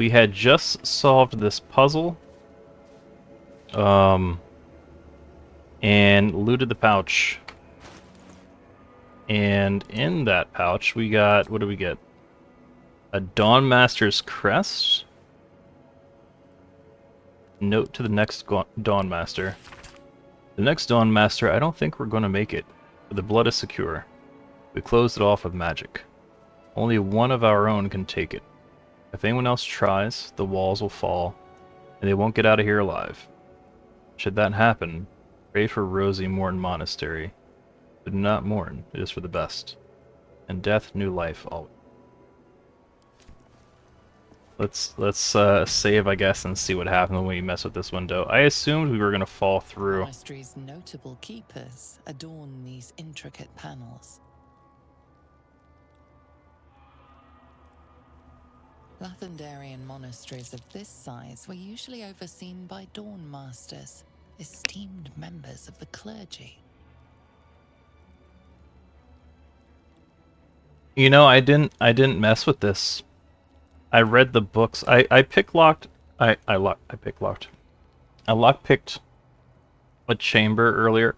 we had just solved this puzzle, and looted the pouch. And in that pouch, we got, what do we get? A Dawnmaster's Crest. Note to the next Dawnmaster. The next Dawnmaster, I don't think we're going to make it, but the blood is secure. We closed it off with magic. Only one of our own can take it. If anyone else tries, the walls will fall, and they won't get out of here alive. Should that happen, pray for Rosie Mourn Monastery. But do not mourn, it is for the best. And death, new life, always. Let's save, I guess, and see what happens when we mess with this window. I assumed we were going to fall through. The monastery's notable keepers adorn these intricate panels. Lathendarian monasteries of this size were usually overseen by Dawnmasters, esteemed members of the clergy. You know, I didn't mess with this. I read the books. I picklocked. I picklocked. I lockpicked a chamber earlier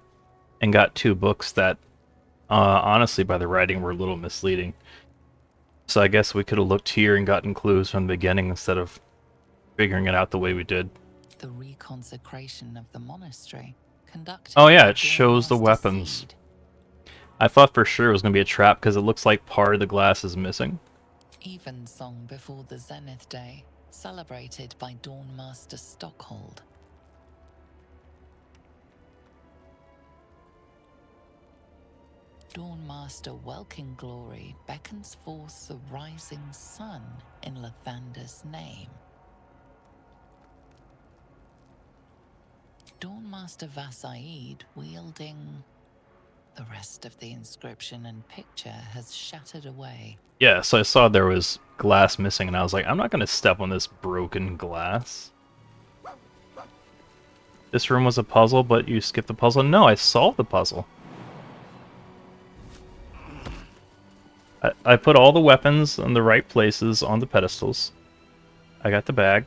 and got 2 books that, honestly, by the writing, were a little misleading. So I guess we could have looked here and gotten clues from the beginning instead of figuring it out the way we did. The reconsecration of the monastery conducted. Oh yeah, it shows the weapons. Seed. I thought for sure it was going to be a trap because it looks like part of the glass is missing. Evensong before the Zenith Day, celebrated by Dawnmaster Stockhold. Dawnmaster Welkin Glory beckons forth the rising sun in Lathander's name. Dawnmaster Vasaid wielding... The rest of the inscription and picture has shattered away. Yeah, so I saw there was glass missing, and I was like, I'm not going to step on this broken glass. This room was a puzzle, but you skipped the puzzle. No, I solved the puzzle. I put all the weapons in the right places on the pedestals. I got the bag.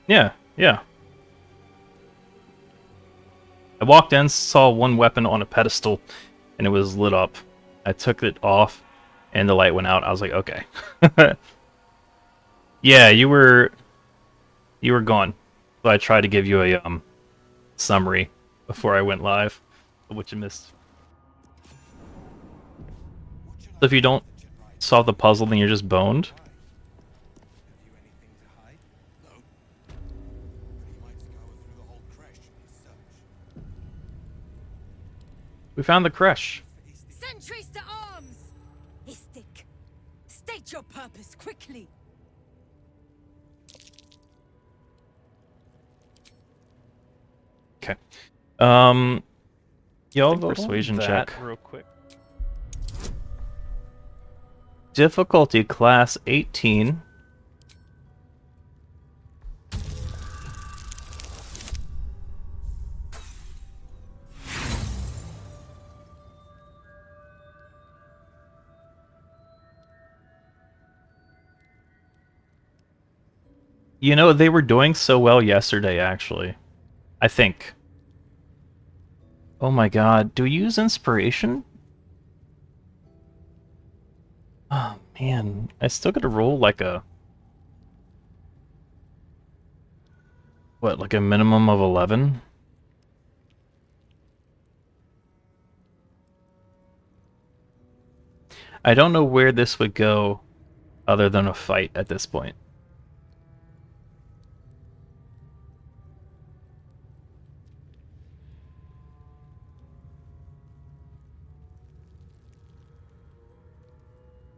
Yeah, yeah. I walked in, saw one weapon on a pedestal, and it was lit up. I took it off, and the light went out. I was like, okay. Yeah, you were gone. So I tried to give you a summary before I went live, which you missed. So if you don't solve the puzzle, then you're just boned. We found the Crèche. Sentries to arms! Istik, state your purpose quickly. Okay. Yo, persuasion check real quick. Difficulty class 18. You know, they were doing so well yesterday, actually. I think. Oh my god, do we use inspiration? Oh man, I still gotta roll like a... What, like a minimum of 11? I don't know where this would go other than a fight at this point.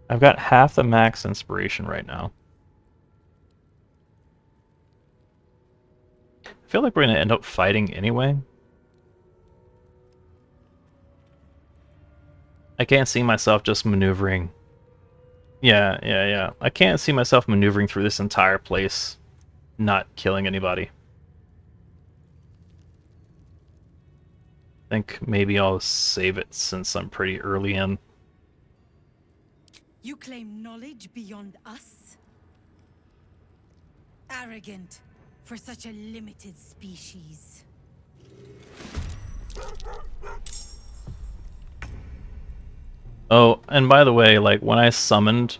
I've got half the max inspiration right now. I feel like we're going to end up fighting anyway. I can't see myself just maneuvering. Yeah. I can't see myself maneuvering through this entire place, not killing anybody. I think maybe I'll save it since I'm pretty early in. You claim knowledge beyond us? Arrogant for such a limited species. Oh, and by the way, like when I summoned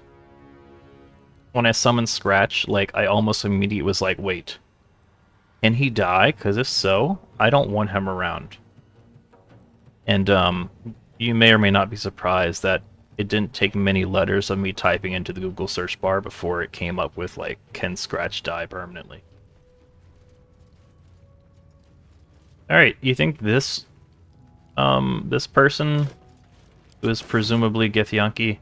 Scratch, like I almost immediately was like, wait, can he die? Because if so, I don't want him around. And you may or may not be surprised that it didn't take many letters of me typing into the Google search bar before it came up with like, can Scratch die permanently? Alright, you think this person, who is presumably Githyanki,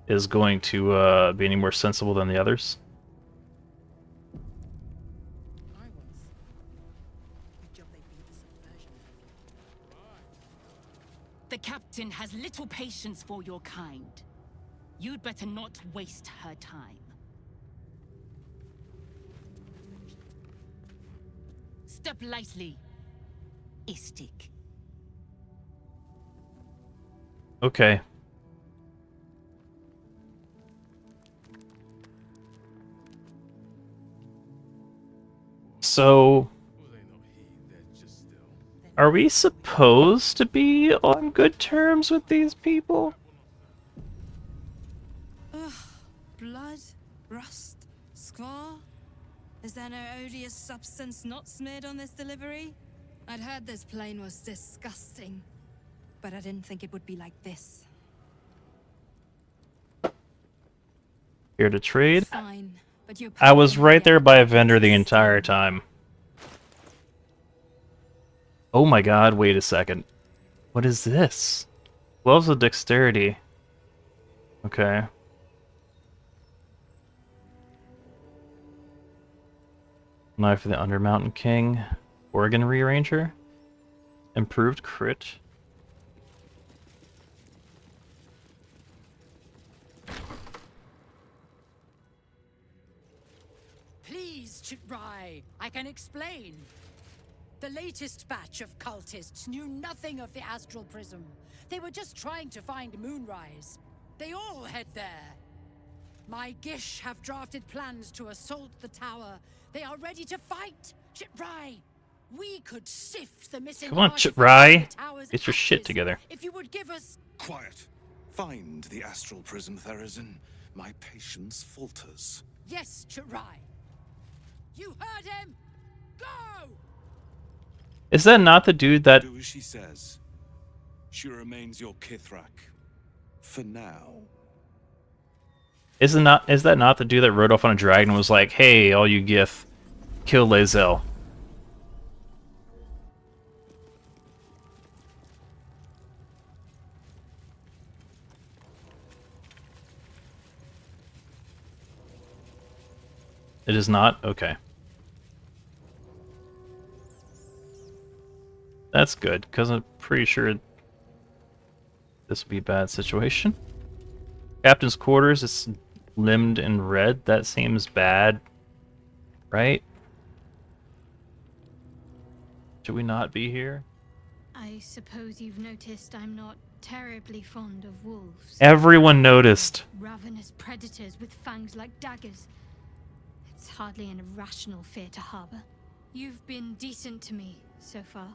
is going to be any more sensible than the others? The captain has little patience for your kind. You'd better not waste her time. Step lightly, Istik. Okay. So, are we supposed to be on good terms with these people? Ugh, blood, rust, squall. Is there no odious substance not smeared on this delivery? I'd heard this plane was disgusting, but I didn't think it would be like this. Here to trade? Fine, but you're I was paying right there me by a out. vendor the entire time. Oh my god, wait a second. What is this? Gloves of dexterity. Okay. Knife of the Undermountain King. Organ Rearranger. Improved crit. Please, Chitrai, I can explain. The latest batch of cultists knew nothing of the Astral Prism. They were just trying to find Moonrise. They all head there. My Gish have drafted plans to assault the tower. They are ready to fight. Chitrai, we could sift the missing Come on, artifacts Chitrai. in the tower's Get your shit ashes together. If you would give us... Quiet. Find the Astral Prism, Therizin. My patience falters. Yes, Chitrai. You heard him. Go! Is that not the dude that... Do as she says. She remains your Kithrak. For now. Is that not the dude that rode off on a dragon and was like, hey, all you Gith, kill Lae'zel? It is not? Okay. That's good, because I'm pretty sure this would be a bad situation. Captain's quarters is limbed in red. That seems bad, right? Should we not be here? I suppose you've noticed I'm not terribly fond of wolves. Everyone noticed. Ravenous predators with fangs like daggers. It's hardly an irrational fear to harbor. You've been decent to me so far.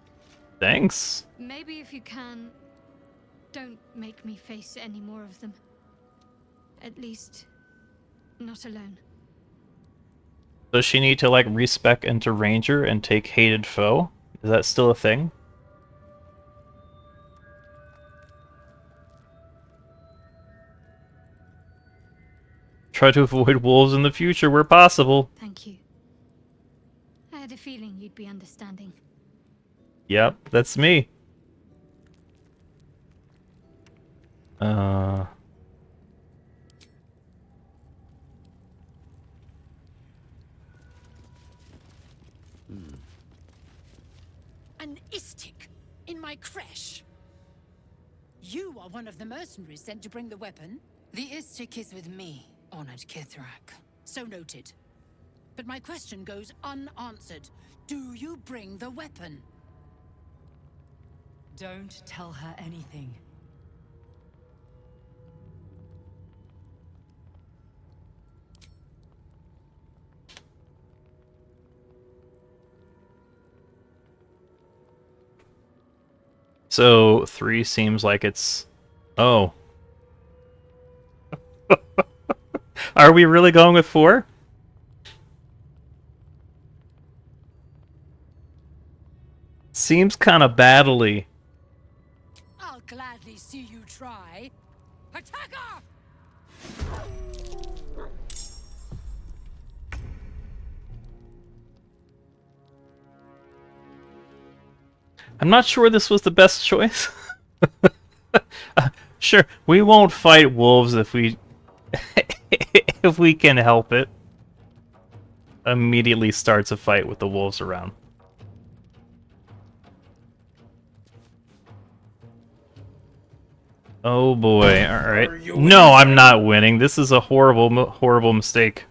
Thanks. Maybe if you can, don't make me face any more of them. At least, not alone. Does she need to, like, respec into Ranger and take Hated Foe? Is that still a thing? Try to avoid wolves in the future where possible. Thank you. I had a feeling you'd be understanding. Yep, that's me. An Istik in my Crèche. You are one of the mercenaries sent to bring the weapon. The Istik is with me, honored Kithrak. So noted. But my question goes unanswered. Do you bring the weapon? Don't tell her anything. So 3 seems like it's... Oh. Are we really going with 4? Seems kind of battly. I'll gladly see you try. Attacker! I'm not sure this was the best choice. Sure, we won't fight wolves if we if we can help it. Immediately starts a fight with the wolves around. Oh boy, alright. No, I'm not winning. This is a horrible mistake.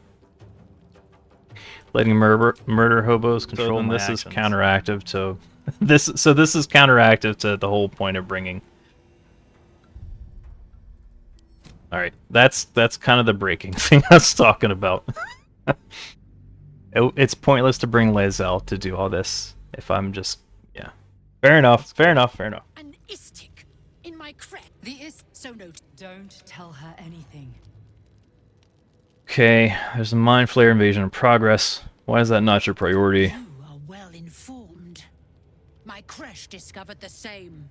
Letting murder hobos control my actions. This is counteractive to... this is counteractive to the whole point of bringing. Alright, that's kind of the breaking thing I was talking about. It's pointless to bring Lae'zel to do all this if I'm just... yeah. Fair enough. An istic in my crest. So note. Don't tell her anything. Okay, there's a Mind Flayer invasion in progress. Why is that not your priority? You are well informed. My Crèche discovered the same.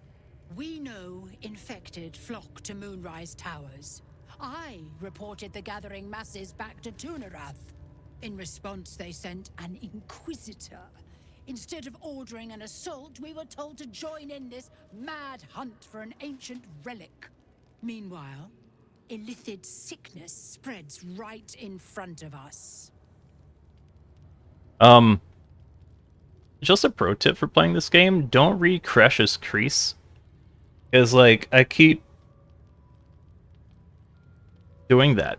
We know infected flock to Moonrise Towers. I reported the gathering masses back to Tunarath. In response, they sent an Inquisitor. Instead of ordering an assault, we were told to join in this mad hunt for an ancient relic. Meanwhile, illithid sickness spreads right in front of us. Just a pro tip for playing this game, don't read Crèche's crease. Because, like, I keep doing that.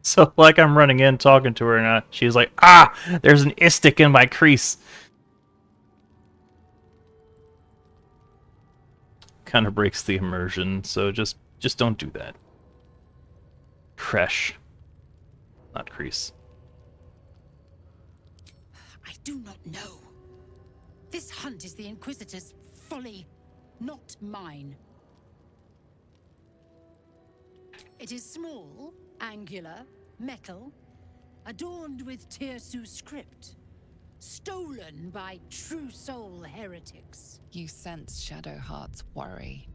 So, like, I'm running in, talking to her, and she's like, ah, there's an istic in my crease. Kind of breaks the immersion, so just don't do that. Crèche. Not crease. I do not know. This hunt is the Inquisitor's folly, not mine. It is small, angular, metal, adorned with Tirsu script, stolen by true soul heretics. You sense Shadowheart's worry.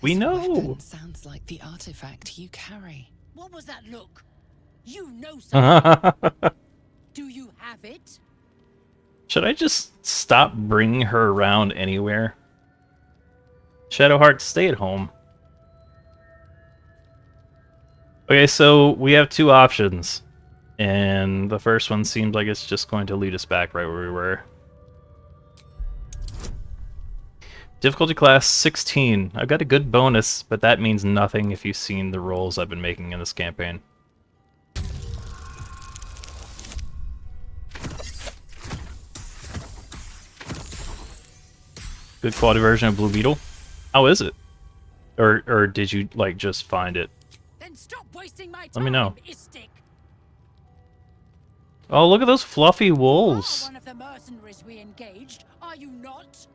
We This know. weapon sounds like the artifact you carry. What was that look? You know something. Do you have it? Should I just stop bringing her around anywhere? Shadowheart, stay at home. Okay, so we have 2 options. And the first one seems like it's just going to lead us back right where we were. Difficulty class 16. I've got a good bonus, but that means nothing if you've seen the rolls I've been making in this campaign. Good quality version of Blue Beetle. How is it? Or did you, like, just find it? Then stop wasting my time. Let me know. Istic. Oh, look at those fluffy You are wolves. one of the mercenaries we engaged, are you not?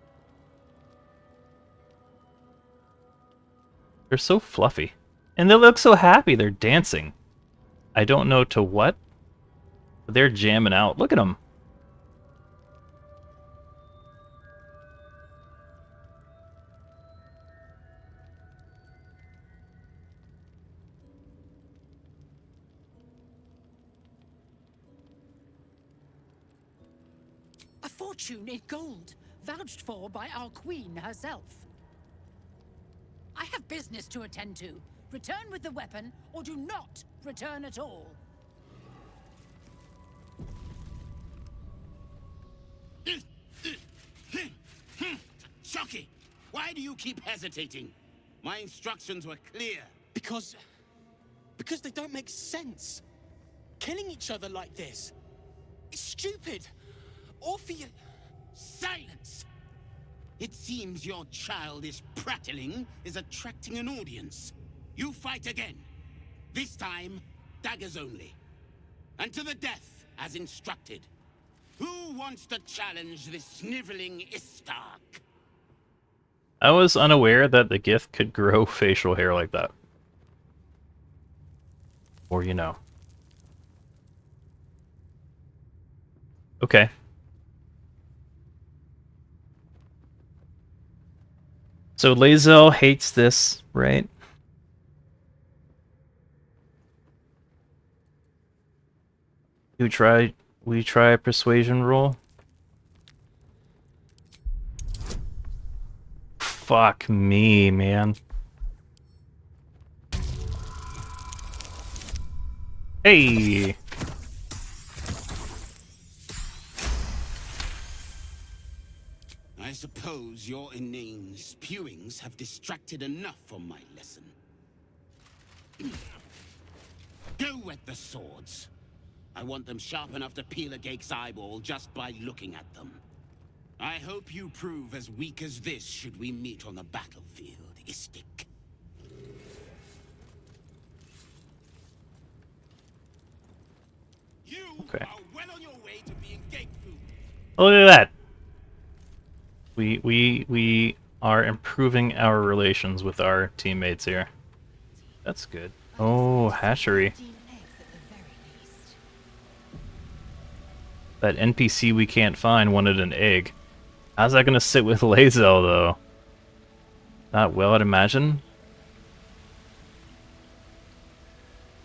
They're so fluffy. And they look so happy. They're dancing. I don't know to what, but they're jamming out. Look at them. A fortune in gold, vouched for by our queen herself. I have business to attend to. Return with the weapon, or do not return at all. Shocky! Why do you keep hesitating? My instructions were clear. Because they don't make sense. Killing each other like this. It's stupid. Awful. Silence! It seems your childish prattling is attracting an audience. You fight again. This time, daggers only. And to the death, as instructed. Who wants to challenge this sniveling Istark? I was unaware that the Gith could grow facial hair like that. Or, you know. Okay. So Lae'zel hates this, right? We try a persuasion roll? Fuck me, man. Hey! I suppose your inane spewings have distracted enough from my lesson. Go wet the swords. I want them sharp enough to peel a Gake's eyeball just by looking at them. I hope you prove as weak as this should we meet on the battlefield, Istik. You Okay. are well on your way to being Gake food. Look at that. We are improving our relations with our teammates here. That's good. Oh, hatchery. That NPC we can't find wanted an egg. How's that gonna sit with Lae'zel, though? Not well, I'd imagine.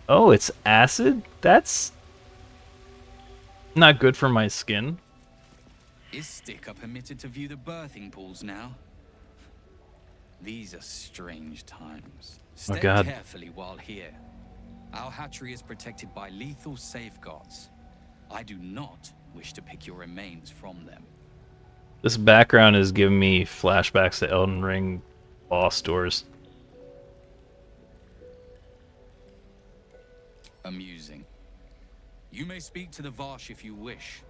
Oh, it's acid? That's not good for my skin. Istik are permitted to view the birthing pools now. These are strange times. Step God. carefully while here. Our hatchery is protected by lethal safeguards. I do not wish to pick your remains from them. This background is giving me flashbacks to Elden Ring boss doors. Amusing. You may speak to the Varsh if you wish,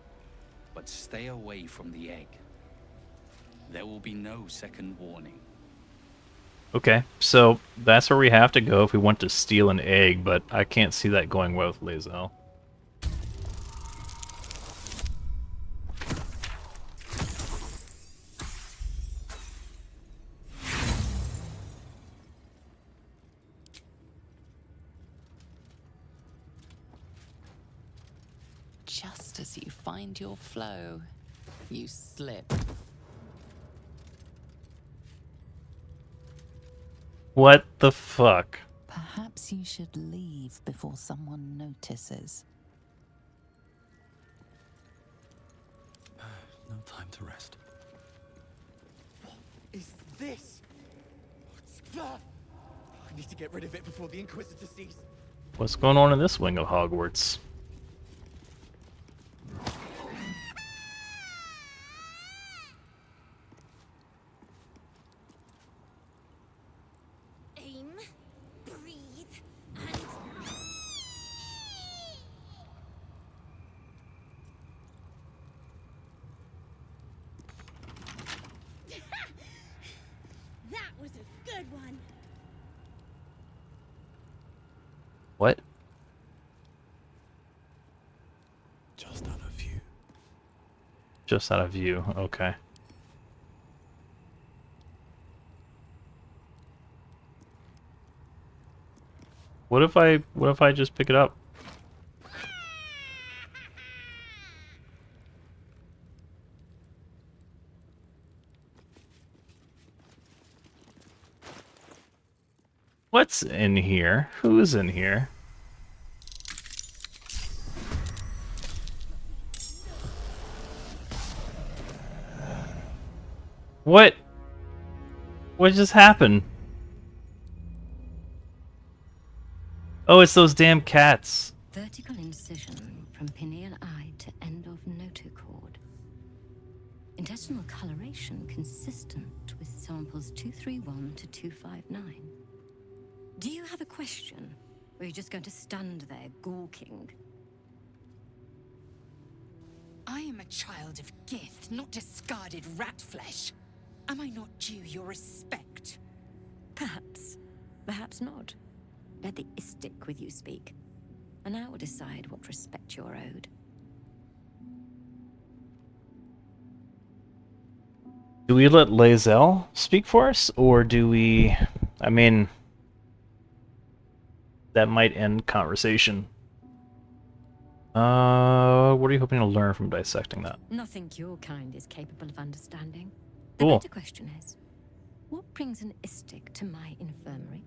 but stay away from the egg. There will be no second warning. Okay, so that's where we have to go if we want to steal an egg, but I can't see that going well with Lae'zel. Just as you find your flow, you slip. What the fuck? Perhaps you should leave before someone notices. No time to rest. What is this? I need to get rid of it before the Inquisitor sees. What's going on in this wing of Hogwarts? Aim, breathe, and... That was a good one. What? Just out of view. Just out of view, okay. What if I just pick it up? What's in here? Who's in here? What? What just happened? Oh, it's those damn cats. Vertical incision from pineal eye to end of notochord. Intestinal coloration consistent with samples 231 to 259. Do you have a question? Or are you just going to stand there gawking? I am a child of Gith, not discarded rat flesh. Am I not due your respect? Perhaps. Perhaps not. Let the Istik with you speak, and I will decide what respect you're owed. Do we let Lae'zel speak for us, or do we... I mean... That might end conversation. What are you hoping to learn from dissecting that? Nothing your kind is capable of understanding. Cool. The better question is, what brings an istic to my infirmary?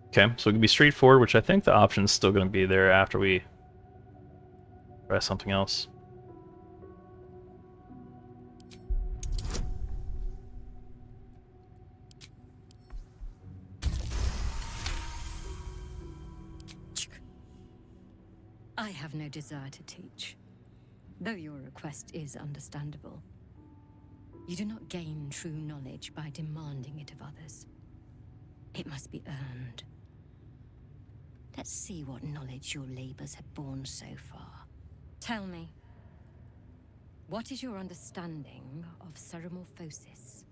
Okay, so it can be straightforward, which I think the option's still going to be there after we try something else. I have no desire to teach, though your request is understandable. You do not gain true knowledge by demanding it of others. It must be earned. Let's see what knowledge your labors have borne so far. Tell me, what is your understanding of ceremorphosis?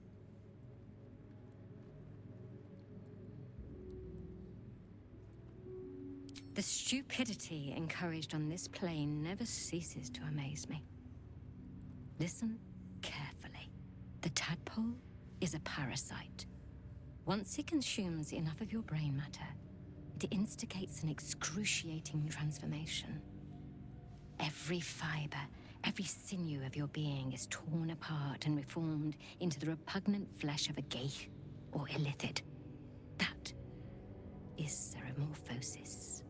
The stupidity encouraged on this plane never ceases to amaze me. Listen carefully. The tadpole is a parasite. Once it consumes enough of your brain matter, it instigates an excruciating transformation. Every fiber, every sinew of your being is torn apart and reformed into the repugnant flesh of a Gith or illithid. That is ceremorphosis.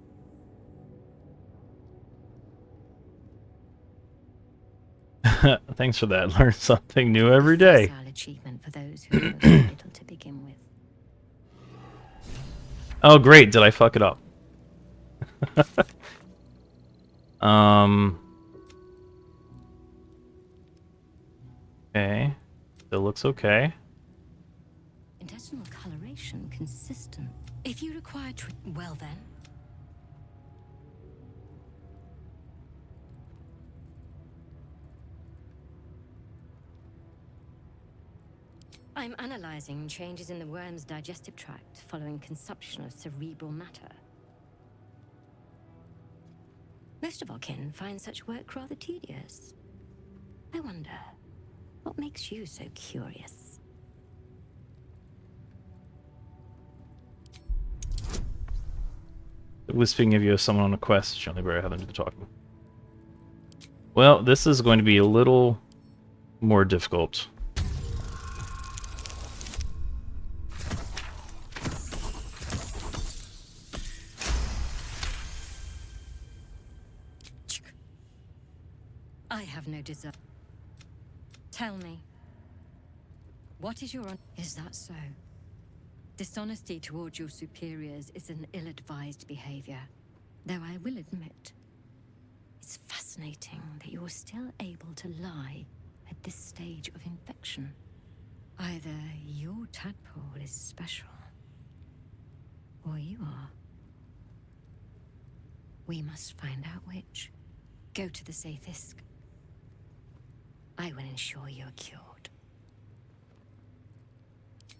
Thanks for that. Learn something new every day. Achievement for those who know so little to begin with. Oh, great. Did I fuck it up? Okay. Still looks okay. Intestinal coloration consistent. If you require well then. I'm analyzing changes in the worm's digestive tract following consumption of cerebral matter. Most of our kin find such work rather tedious. I wonder, what makes you so curious? The whispering of you as someone on a quest, generally better have them do the talking. Well, this is going to be a little more difficult. I have no desire. Tell me, what is your... Is that so? Dishonesty towards your superiors is an ill-advised behavior, though I will admit, it's fascinating that you're still able to lie at this stage of infection. Either your tadpole is special, or you are. We must find out which. Go to the Sathisk. I will ensure you're cured.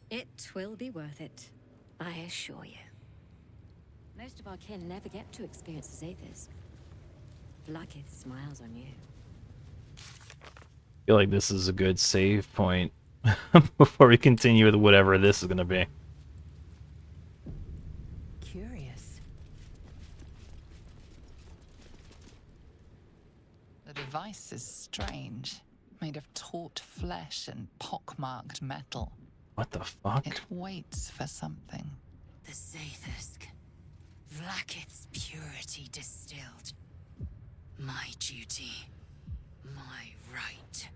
It will be worth it, I assure you. Most of our kin never get to experience the Sathisk. Vlaakith smiles on you. I feel like this is a good save point before we continue with whatever this is going to be. Curious. The device is strange. Made of taut flesh and pockmarked metal. What the fuck? It waits for something. The Sathisk. Vlaakith's purity distilled. My duty. My right.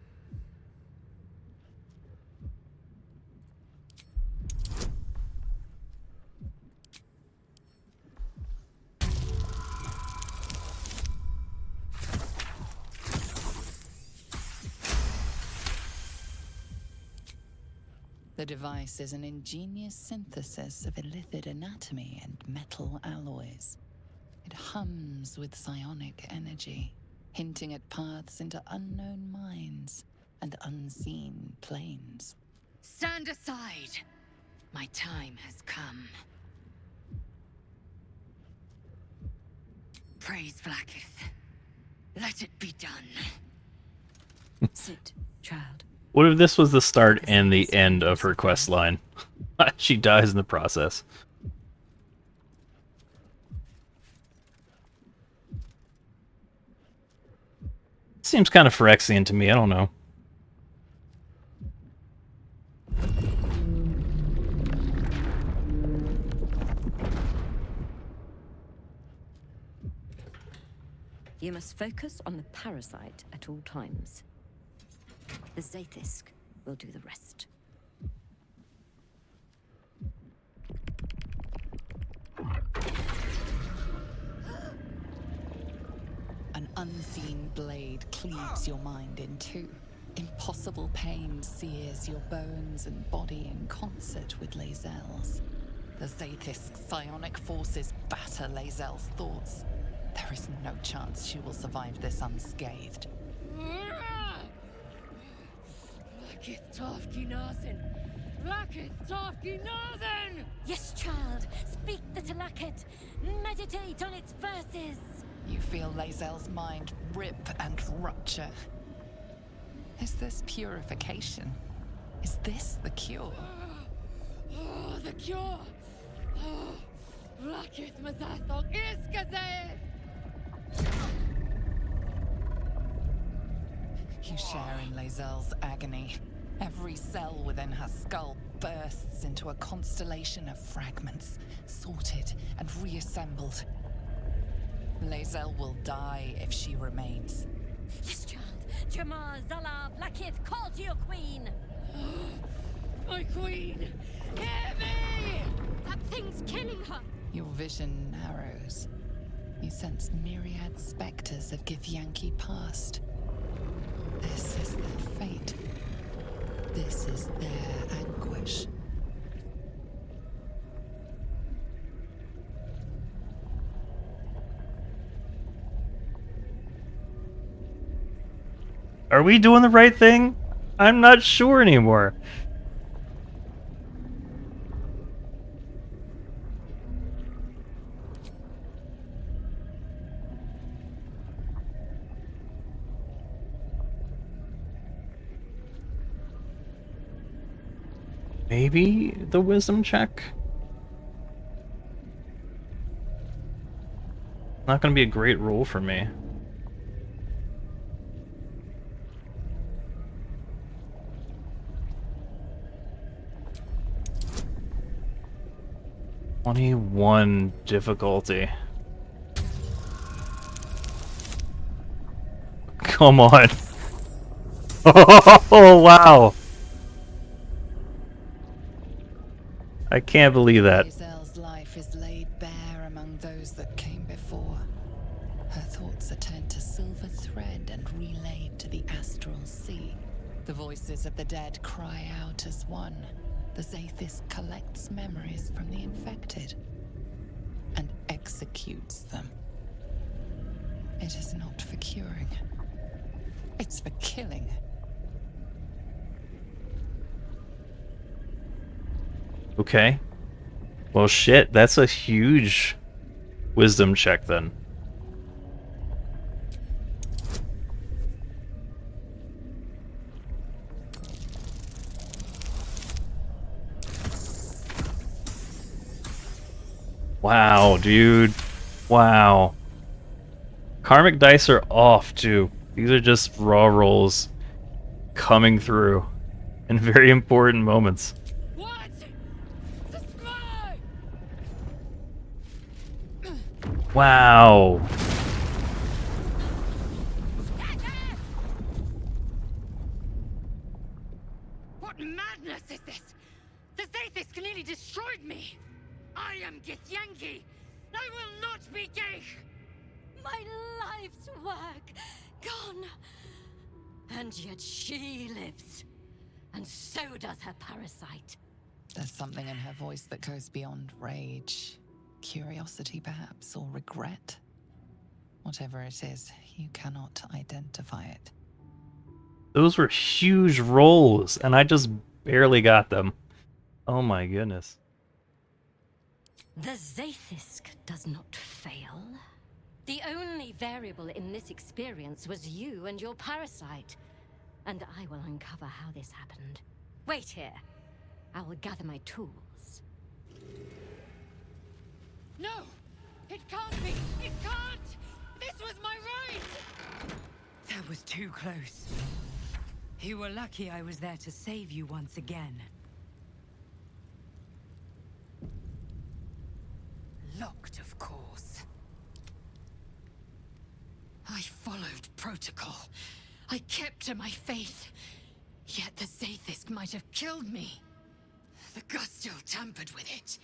The device is an ingenious synthesis of illithid anatomy and metal alloys. It hums with psionic energy, hinting at paths into unknown minds and unseen planes. Stand aside! My time has come. Praise Vlaakith. Let it be done. Sit, child. What if this was the start and the end of her quest line? She dies in the process. Seems kind of Phyrexian to me, I don't know. You must focus on the parasite at all times. The Zaithisk will do the rest. An unseen blade cleaves your mind in two. Impossible pain sears your bones and body in concert with Lae'zel's. The Zaithisk's psionic forces batter Lae'zel's thoughts. There is no chance she will survive this unscathed. Yes, child. Speak the Talakit. Meditate on its verses. You feel Lae'zel's mind rip and rupture. Is this purification? Is this the cure? Oh, the cure! Oh, Vlaakith Mazathok Iskazev! You share in Lae'zel's agony. Every cell within her skull bursts into a constellation of fragments, sorted and reassembled. Lae'zel will die if she remains. Yes, child. Jamar, Zala, Vlaakith, call to your queen. My queen! Hear me! That thing's killing her. Your vision narrows. You sense myriad specters of Githyanki past. This is their fate. This is their anguish. Are we doing the right thing? I'm not sure anymore. Maybe the wisdom check? Not gonna be a great roll for me. (21) difficulty. Come on. Oh, wow. I can't believe that. Lae'zel's life is laid bare among those that came before. Her thoughts are turned to silver thread and relayed to the astral sea. The voices of the dead cry out as one. The Zaithisk collects memories from the infected and executes them. It is not for curing. It's for killing. Okay. Well, shit, that's a huge wisdom check then. Wow, dude. Wow. Karmic dice are off, too. These are just raw rolls coming through in very important moments. What? Wow. What madness is this? The Zaithisk nearly destroyed me. I am Githyanki. I will not be Gith. My life's work gone. And yet she lives. And so does her parasite. There's something in her voice that goes beyond rage. Curiosity, perhaps, or regret. Whatever it is, you cannot identify it. Those were huge rolls, and I just barely got them. Oh my goodness. The Zaithisk does not fail. The only variable in this experience was you and your parasite. And I will uncover how this happened. Wait here. I will gather my tools. No! It can't be! It can't! This was my right! That was too close. You were lucky I was there to save you once again. Locked, of course. I followed protocol. I kept to my faith. Yet the Zaithisk might have killed me. The Gustil tampered with it.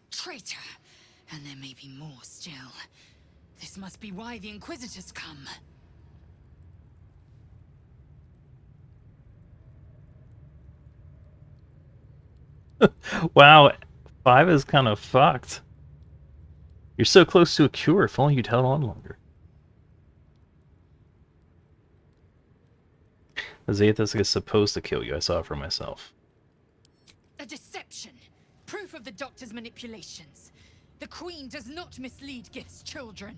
Traitor. And there may be more still. This must be why the Inquisitors come. Wow, 5 is kind of fucked. You're so close to a cure, if only you'd held on longer. The Zaithisk is supposed to kill you, I saw it for myself. A deception. Proof of the Doctor's manipulations. The Queen does not mislead Gith's children.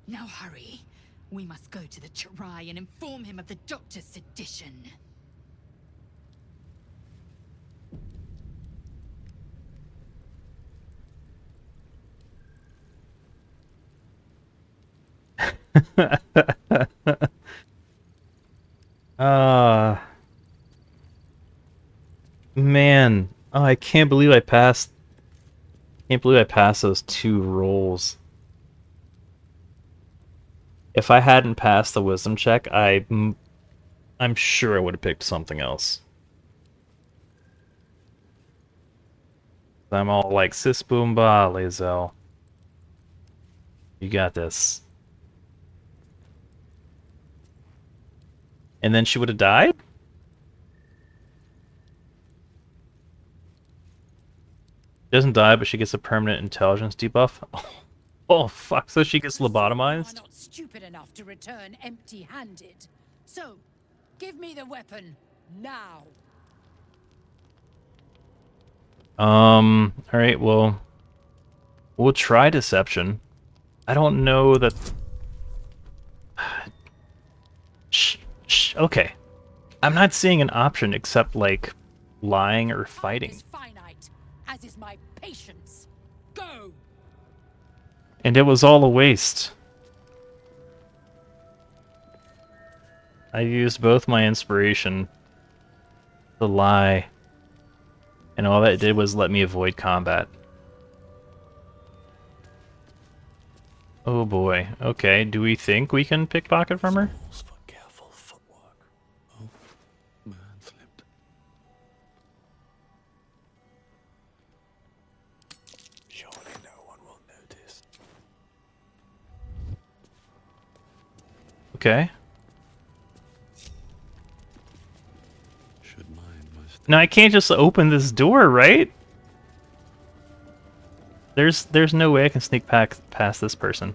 Now hurry. We must go to the Chirai and inform him of the Doctor's sedition. Man. Oh, I can't believe I passed. Can't believe I passed those 2 rolls. If I hadn't passed the wisdom check, I'm sure I would have picked something else. I'm all like, Sis Boomba, Lae'zel. You got this. And then she would have died? She doesn't die, but she gets a permanent intelligence debuff. Oh fuck, so she gets lobotomized? I'm not stupid enough to return empty-handed. So, give me the weapon, now. Alright, well... We'll try deception. I don't know that... Okay. I'm not seeing an option except, like, lying or fighting. Time is finite, as is my patience. Go! And it was all a waste. I used both my inspiration to lie. And all that did was let me avoid combat. Oh boy. Okay, do we think we can pickpocket from her? Careful footwork. Oh, my hand slipped. Surely no one will notice. Okay. Should mind my step. Now I can't just open this door, right? There's no way I can sneak past this person.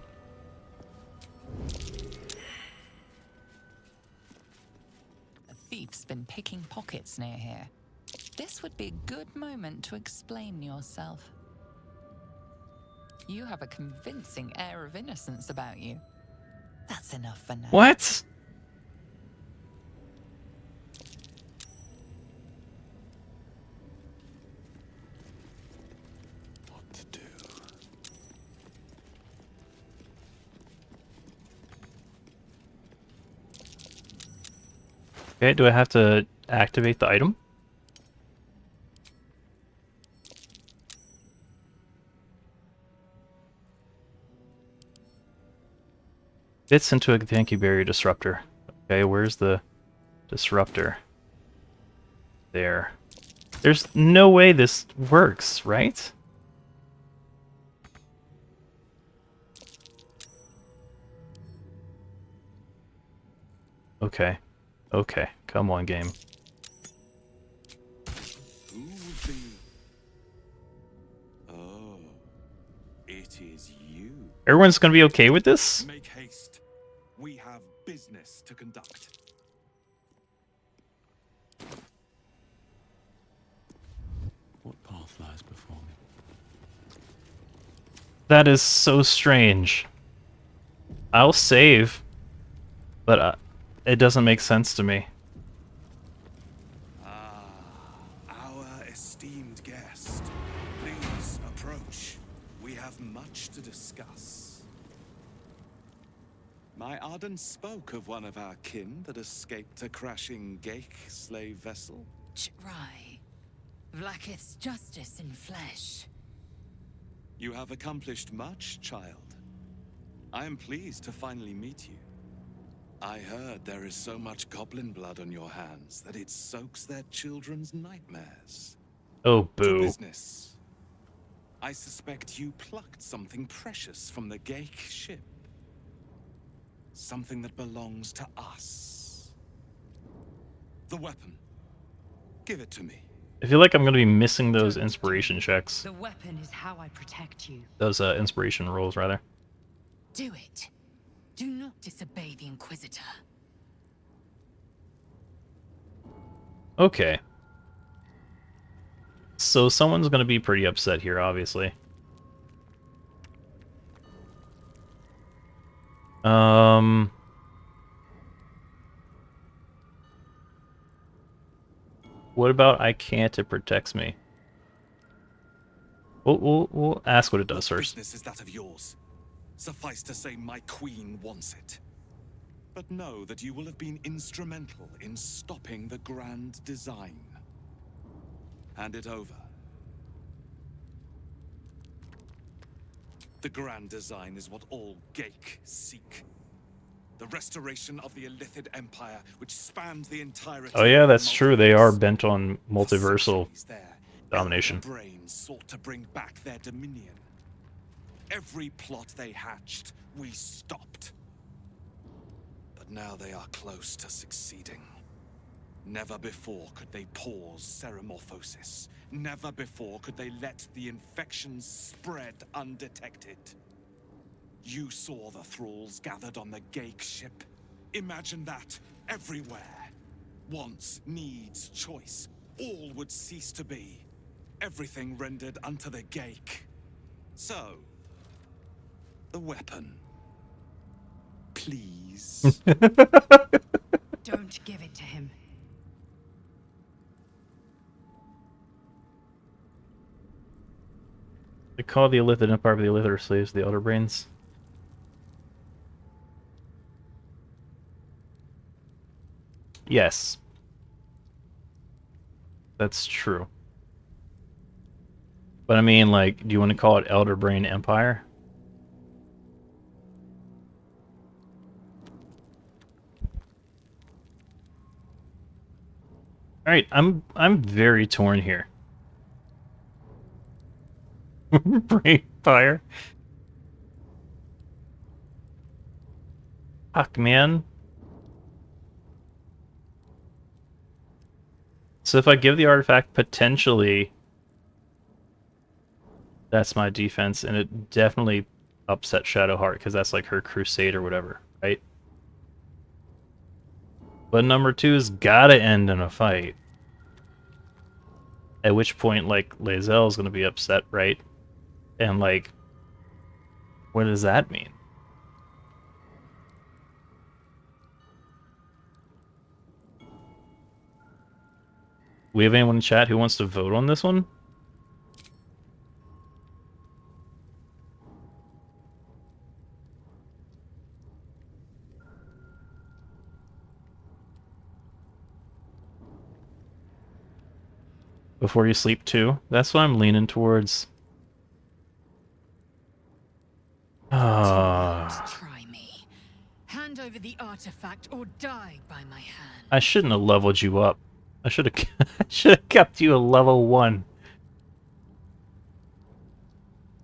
A thief's been picking pockets near here. This would be a good moment to explain yourself. You have a convincing air of innocence about you. That's enough for now. What? What to do? Okay, do I have to activate the item? Fits into a thank you barrier disruptor. Okay, where's the disruptor? There. There's no way this works, right? Okay. Okay, come on, game. Who would be? Oh, it is you. Everyone's gonna be okay with this? Make haste. We have business to conduct. What path lies before me? That is so strange. I'll save, but it doesn't make sense to me. Our esteemed guest. Please approach. We have much to discuss. My Arden spoke of one of our kin that escaped a crashing Ghaik slave vessel. Ch'rai. Vlaakith's justice in flesh. You have accomplished much, child. I am pleased to finally meet you. I heard there is so much goblin blood on your hands that it soaks their children's nightmares. Oh, To boo. business. I suspect you plucked something precious from the Ghaik ship. Something that belongs to us. The weapon. Give it to me. I feel like I'm gonna be missing those inspiration checks. The weapon is how I protect you. Those inspiration rolls, rather. Do it. Do not disobey the Inquisitor. Okay. So someone's gonna be pretty upset here, obviously. What about I can't, it protects me? We'll ask what it does first. Business is that of yours. Suffice to say, my queen wants it. But know that you will have been instrumental in stopping the grand design. Hand it over. The grand design is what all Ghaik seek. The restoration of the Illithid Empire, which spanned the entirety. Oh yeah, of the that's true. They are multiverse. bent on For multiversal centuries there, domination. elder brains sought to bring back their dominion. Every plot they hatched, we stopped. But now they are close to succeeding. Never before could they pause ceremorphosis. Never before could they let the infections spread undetected. You saw the thralls gathered on the Ghaik ship. Imagine that everywhere. Wants, needs, choice. All would cease to be. Everything rendered unto the Ghaik. So, the weapon. Please. Don't give it to him. They call the Illithid Empire of the Illithid slaves the Elder Brains. Yes. That's true. But I mean, like, do you want to call it Elder Brain Empire? Alright, I'm very torn here. Brain fire. Fuck, man. So if I give the artifact, potentially that's my defense, and it definitely upset Shadowheart because that's like her crusade or whatever, right? But number 2's gotta end in a fight. At which point, like, Lae'zel's gonna be upset, right? And like, what does that mean? We have anyone in chat who wants to vote on this one? Before you sleep too? That's what I'm leaning towards. Try me. Hand over the artifact or die by my hand. I shouldn't have leveled you up. I should have kept you a level 1.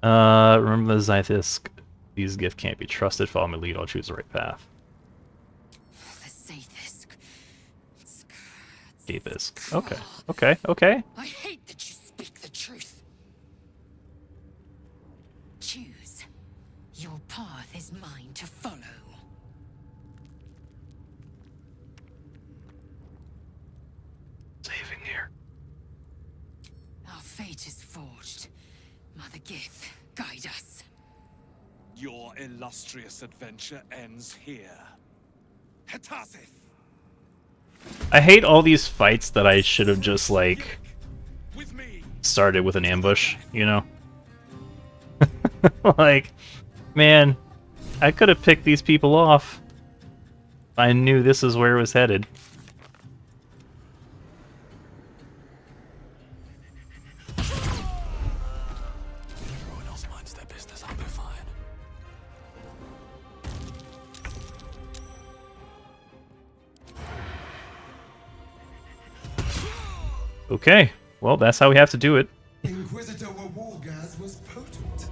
Remember the Zythisk. These Gith can't be trusted. Follow my lead. I'll choose the right path. The Zythisk. Gapisk. Okay. Okay. Okay. I hate that you speak the truth. Choose. Your path is mine to follow. Saving here. Our fate is forged. Mother Gith, guide us. Your illustrious adventure ends here. Hetazith! I hate all these fights that I should have just, like, started with an ambush, you know? Like, man, I could have picked these people off. I knew this is where it was headed. Everyone else minds their business, I'll be fine. Okay, well, that's how we have to do it. Inquisitor Wargas was potent.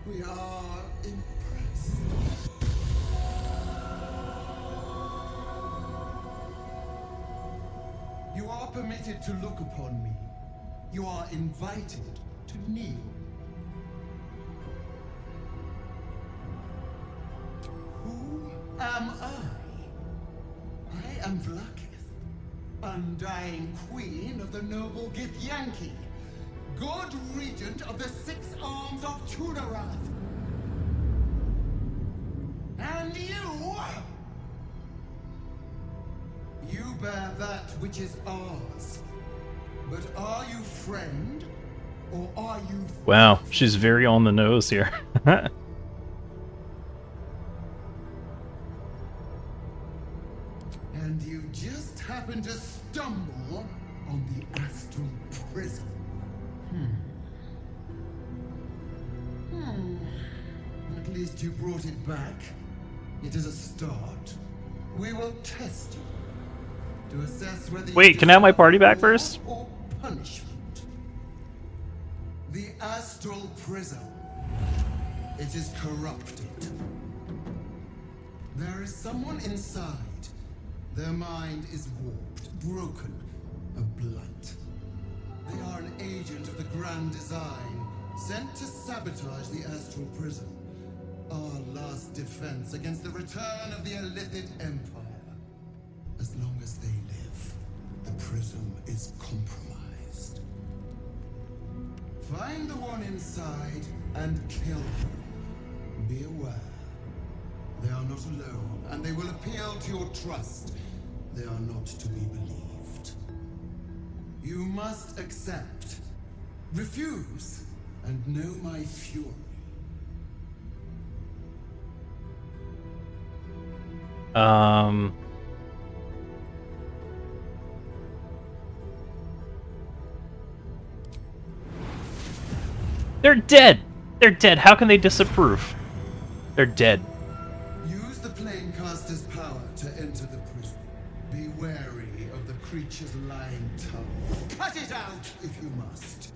We are impressed. You are permitted to look upon me. You are invited to kneel. Who am I? I am Vlaakith, undying queen of the noble Gith Yankee, god regent of the 6 arms of Tudarath. And you bear that which is ours. But are you friend, or are you... Wow, she's very on the nose here. And you just happen to stumble on the Astral Prism. At least you brought it back. It is a start. We will test you to assess whether Wait, can I have my party back first? Or punishment. The Astral Prism. It is corrupted. There is someone inside. Their mind is warped, broken, a blight. They are an agent of the Grand Design, sent to sabotage the Astral Prism. Our last defense against the return of the Illithid Empire. As long as they live, the Prism is compromised. Find the one inside and kill them. Be aware. They are not alone, and they will appeal to your trust. They are not to be believed. You must accept, refuse, and know my fury. They're dead! They're dead. How can they disapprove? They're dead. Use the Planecaster's power to enter the prism. Be wary of the creature's lying tongue. Cut it out if you must.